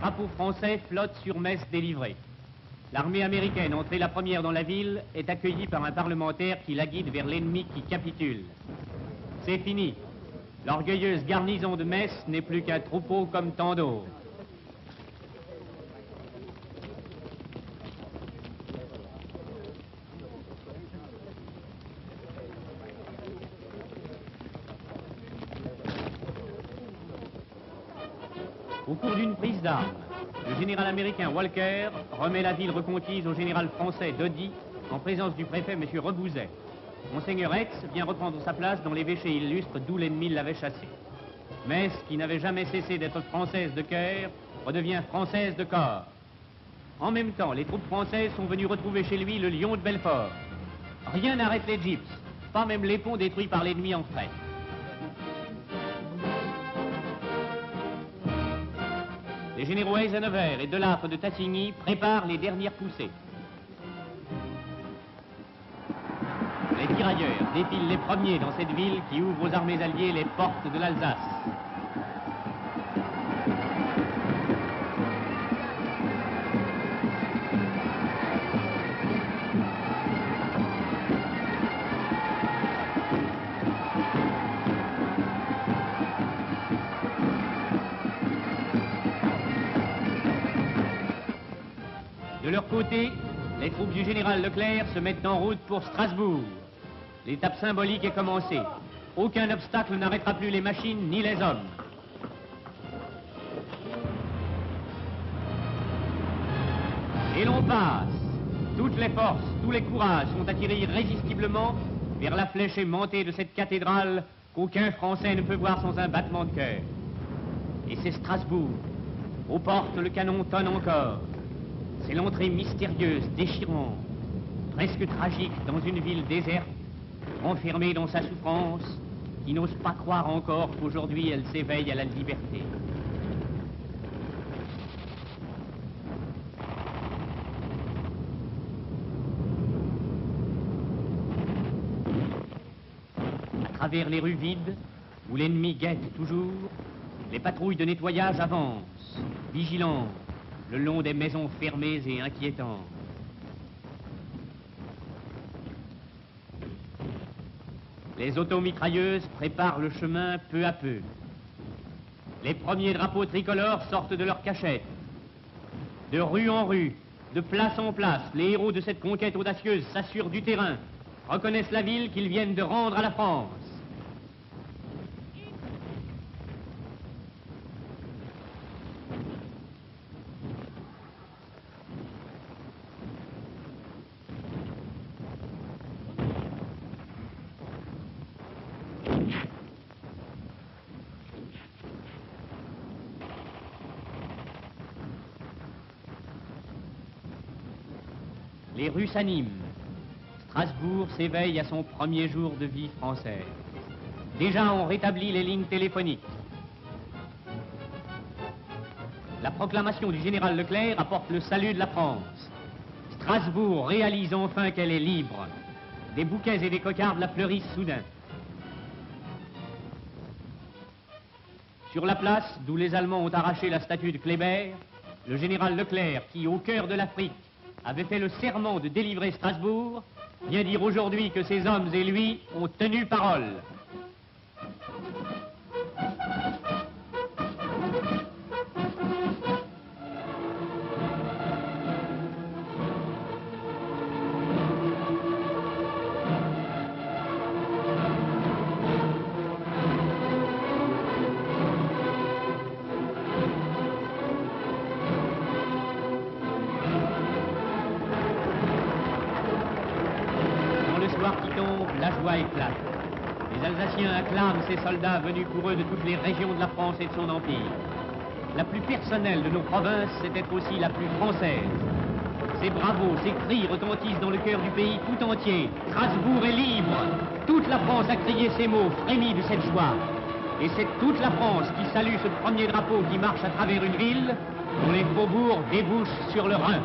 drapeau français flotte sur Metz délivré. L'armée américaine, entrée la première dans la ville, est accueillie par un parlementaire qui la guide vers l'ennemi qui capitule. C'est fini. L'orgueilleuse garnison de Metz n'est plus qu'un troupeau comme tant d'autres. Au cours d'une prise d'armes, le général américain Walker remet la ville reconquise au général français Doddy en présence du préfet M. Rebouzet. Monseigneur X vient reprendre sa place dans l'évêché illustre d'où l'ennemi l'avait chassé. Metz, qui n'avait jamais cessé d'être française de cœur, redevient française de corps. En même temps, les troupes françaises sont venues retrouver chez lui le lion de Belfort. Rien n'arrête les gypses, pas même les ponts détruits par l'ennemi en fret. Les généraux Eisenhower et Delâtre de Tassigny préparent les dernières poussées. Les tirailleurs défilent les premiers dans cette ville qui ouvre aux armées alliées les portes de l'Alsace. De leur côté, les troupes du général Leclerc se mettent en route pour Strasbourg. L'étape symbolique est commencée. Aucun obstacle n'arrêtera plus les machines ni les hommes. Et l'on passe. Toutes les forces, tous les courages sont attirés irrésistiblement vers la flèche aimantée de cette cathédrale qu'aucun Français ne peut voir sans un battement de cœur. Et c'est Strasbourg. Aux portes, le canon tonne encore. C'est l'entrée mystérieuse, déchirante, presque tragique dans une ville déserte, enfermée dans sa souffrance, qui n'ose pas croire encore qu'aujourd'hui elle s'éveille à la liberté. À travers les rues vides, où l'ennemi guette toujours, les patrouilles de nettoyage avancent, vigilantes, le long des maisons fermées et inquiétantes. Les automitrailleuses préparent le chemin peu à peu. Les premiers drapeaux tricolores sortent de leur cachette. De rue en rue, de place en place, les héros de cette conquête audacieuse s'assurent du terrain, reconnaissent la ville qu'ils viennent de rendre à la France. Les rues s'animent. Strasbourg s'éveille à son premier jour de vie française. Déjà, on rétablit les lignes téléphoniques. La proclamation du général Leclerc apporte le salut de la France. Strasbourg réalise enfin qu'elle est libre. Des bouquets et des cocardes la fleurissent soudain. Sur la place, d'où les Allemands ont arraché la statue de Kléber, le général Leclerc, qui, au cœur de l'Afrique, avait fait le serment de délivrer Strasbourg, vient dire aujourd'hui que ses hommes et lui ont tenu parole. Qui tombe, la joie éclate. Les Alsaciens acclament ces soldats venus pour eux de toutes les régions de la France et de son empire. La plus personnelle de nos provinces, c'était aussi la plus française. Ces bravos, ces cris retentissent dans le cœur du pays tout entier. Strasbourg est libre. Toute la France a crié ces mots, frémis de cette joie. Et c'est toute la France qui salue ce premier drapeau qui marche à travers une ville dont les faubourgs débouchent sur le Rhin.